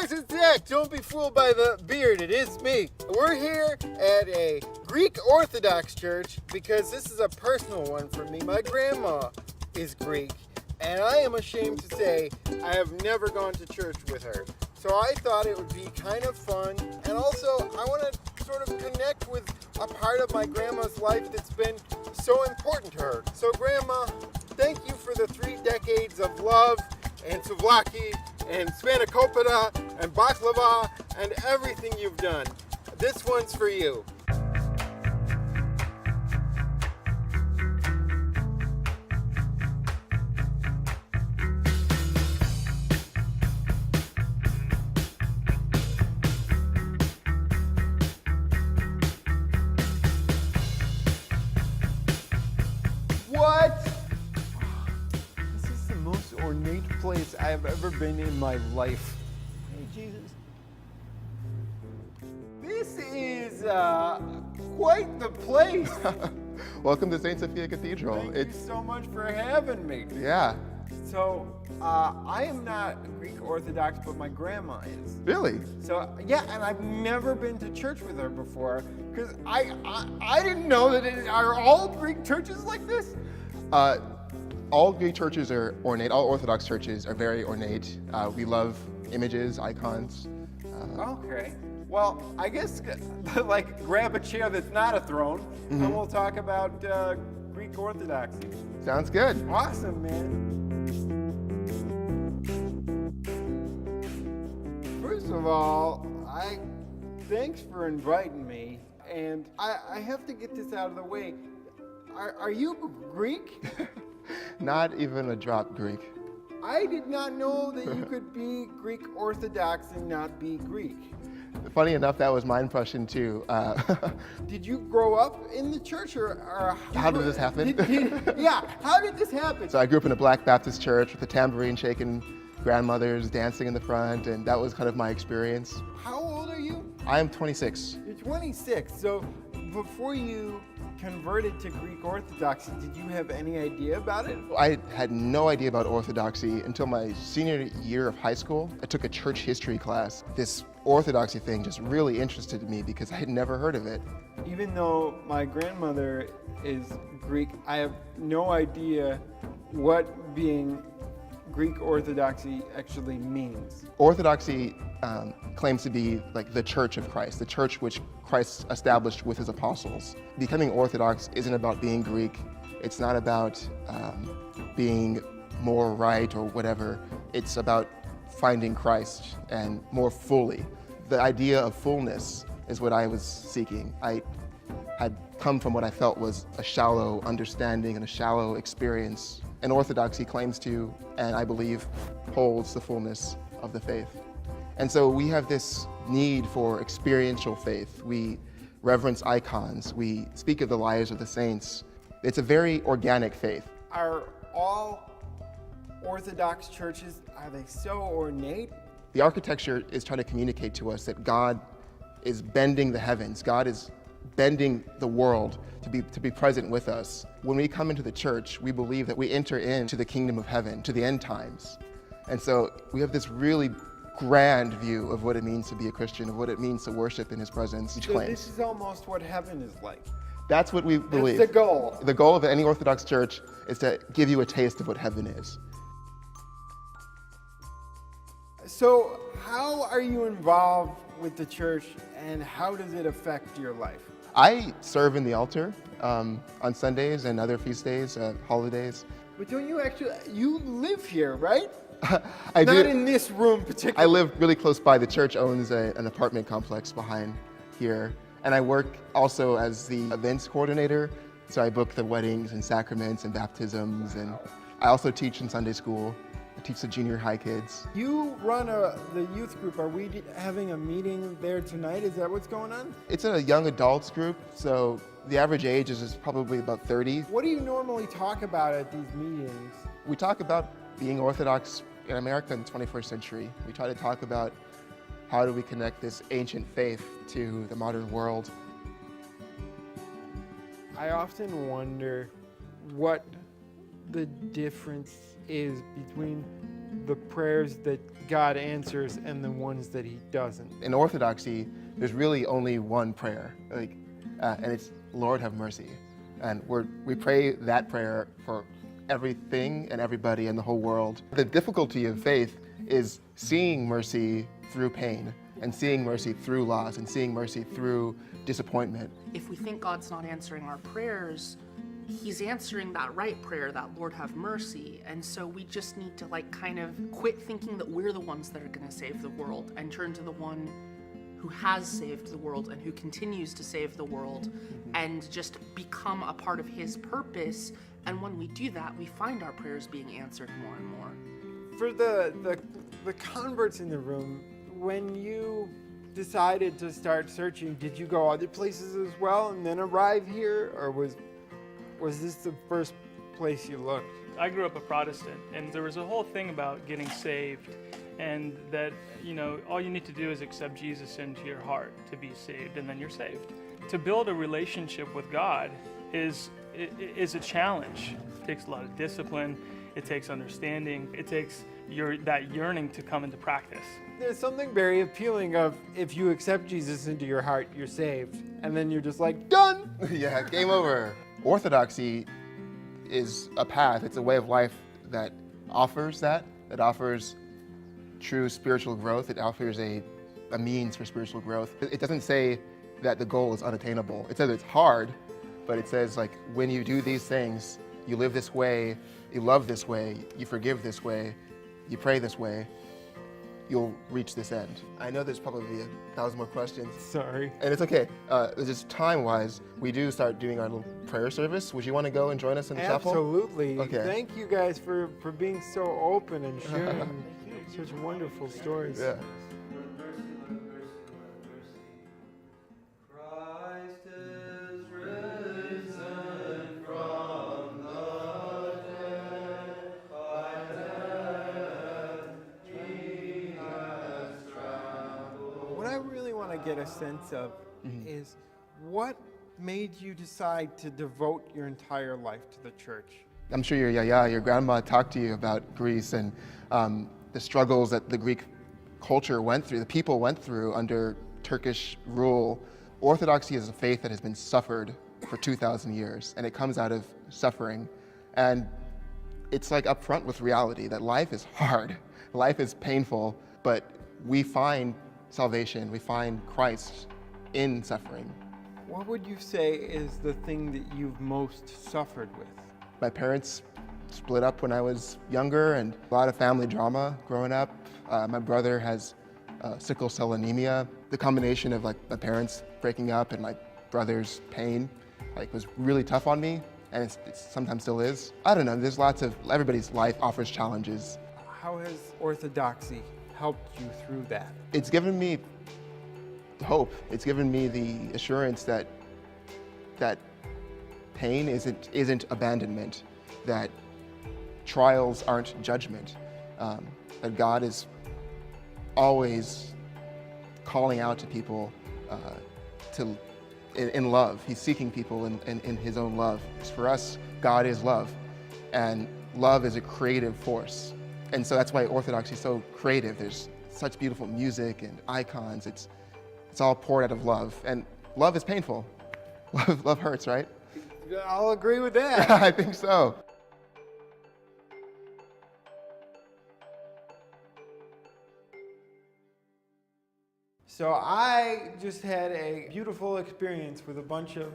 guys, it's Zach. Don't be fooled by the beard. It is me. We're here at a Greek Orthodox church because this is a personal one for me. My grandma is Greek, and I am ashamed to say I have never gone to church with her. So I thought it would be kind of fun, and also I want to sort of connect with a part of my grandma's life that's been so important to her. So Grandma, thank you for the 3 decades of love and souvlaki and spanakopita and baklava and everything you've done. This one's for you. What? This is the most ornate place I have ever been in my life. Hey, Jesus. This is quite the place. Welcome to St. Sophia Cathedral. Thank you so much for having me. Yeah. So, I am not Greek Orthodox, but my grandma is. Really? So, yeah, and I've never been to church with her before, because I didn't know that are all Greek churches like this? All Greek churches are ornate. All Orthodox churches are very ornate. We love images, icons. Okay. Well, I guess, like, grab a chair that's not a throne, and we'll talk about Greek Orthodoxy. Sounds good. Awesome, man. First of all, thanks for inviting me, and I have to get this out of the way. Are you Greek? Not even a drop Greek. I did not know that you could be Greek Orthodox and not be Greek. Funny enough, that was my impression too. Did you grow up in the church, or How did this happen? Yeah, how did this happen? So I grew up in a Black Baptist church with a tambourine shaking, grandmothers dancing in the front, and that was kind of my experience. How old are you? I am 26. You're 26, so before you converted to Greek Orthodoxy, did you have any idea about it? I had no idea about Orthodoxy until my senior year of high school. I took a church history class. This Orthodoxy thing just really interested me because I had never heard of it. Even though my grandmother is Greek, I have no idea what being Greek Orthodoxy actually means. Orthodoxy claims to be like the church of Christ, the church which Christ established with his apostles. Becoming Orthodox isn't about being Greek. It's not about being more right or whatever. It's about finding Christ and more fully. The idea of fullness is what I was seeking. I had come from what I felt was a shallow understanding and a shallow experience. And Orthodoxy claims to, and I believe, holds the fullness of the faith. And so we have this need for experiential faith. We reverence icons. We speak of the lives of the saints. It's a very organic faith. Are all Orthodox churches, are they so ornate? The architecture is trying to communicate to us that God is bending the heavens. God is bending the world to be present with us. When we come into the church, we believe that we enter into the kingdom of heaven, to the end times. And so we have this really grand view of what it means to be a Christian, of what it means to worship in his presence. So this is almost what heaven is like. That's what we believe. That's the goal. The goal of any Orthodox church is to give you a taste of what heaven is. So how are you involved with the church, and how does it affect your life? I serve in the altar on Sundays and other feast days, holidays. But don't you you live here, right? I Not do. in this room particularly. I live really close by. The church owns an apartment complex behind here. And I work also as the events coordinator. So I book the weddings and sacraments and baptisms. And I also teach in Sunday school. I teach the junior high kids. You run the youth group. Are we having a meeting there tonight? Is that what's going on? It's a young adults group. So the average age is probably about 30. What do you normally talk about at these meetings? We talk about being Orthodox in America in the 21st century. We try to talk about how do we connect this ancient faith to the modern world. I often wonder what the difference is between the prayers that God answers and the ones that he doesn't? In Orthodoxy, there's really only one prayer, and it's Lord have mercy. And we pray that prayer for everything and everybody in the whole world. The difficulty of faith is seeing mercy through pain, and seeing mercy through loss, and seeing mercy through disappointment. If we think God's not answering our prayers, he's answering that right prayer, that Lord have mercy. And so we just need to kind of quit thinking that we're the ones that are going to save the world and turn to the one who has saved the world and who continues to save the world, and just become a part of his purpose. And when we do that, we find our prayers being answered more and more. For the converts in the room, when you decided to start searching, did you go other places as well and then arrive here, or was this the first place you looked? I grew up a Protestant, and there was a whole thing about getting saved, and that, all you need to do is accept Jesus into your heart to be saved, and then you're saved. To build a relationship with God is a challenge. It takes a lot of discipline, it takes understanding, it takes that yearning to come into practice. There's something very appealing of, if you accept Jesus into your heart, you're saved, and then you're just like, done! Yeah, game over. Orthodoxy is a path, it's a way of life that offers offers true spiritual growth. It offers a means for spiritual growth. It doesn't say that the goal is unattainable. It says it's hard, but it says when you do these things, you live this way, you love this way, you forgive this way, you pray this way, you'll reach this end. I know there's probably 1,000 more questions. Sorry. And it's okay. Just time-wise, we do start doing our little prayer service. Would you want to go and join us in the chapel? Absolutely. Okay. Thank you guys for being so open and sharing such wonderful stories. Yeah. What I really want to get a sense of is, what made you decide to devote your entire life to the church? I'm sure your grandma talked to you about Greece and the struggles that the Greek culture went through, the people went through under Turkish rule. Orthodoxy is a faith that has been suffered for 2,000 years, and it comes out of suffering. And it's upfront with reality that life is hard, life is painful, but we find salvation, we find Christ in suffering. What would you say is the thing that you've most suffered with? My parents split up when I was younger, and a lot of family drama growing up. My brother has sickle cell anemia. The combination of my parents breaking up and my brother's pain was really tough on me, and it sometimes still is. I don't know, everybody's life offers challenges. How has Orthodoxy helped you through that? It's given me hope. It's given me the assurance that pain isn't abandonment, that trials aren't judgment, that God is always calling out to people in love. He's seeking people in his own love. For us, God is love, and love is a creative force. And so that's why Orthodoxy is so creative. There's such beautiful music and icons. It's all poured out of love, and love is painful. Love hurts, right? I'll agree with that. I think so. So I just had a beautiful experience with a bunch of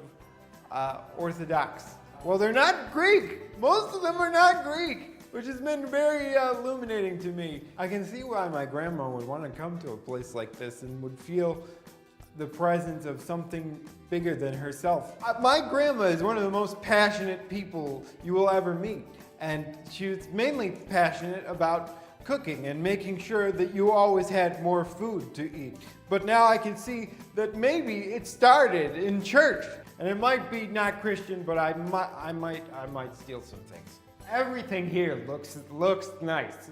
Orthodox. Well, they're not Greek. Most of them are not Greek, which has been very illuminating to me. I can see why my grandma would want to come to a place like this and would feel the presence of something bigger than herself. My grandma is one of the most passionate people you will ever meet, and she was mainly passionate about cooking and making sure that you always had more food to eat. But now I can see that maybe it started in church, and it might be not Christian, but I might steal some things. Everything here looks nice.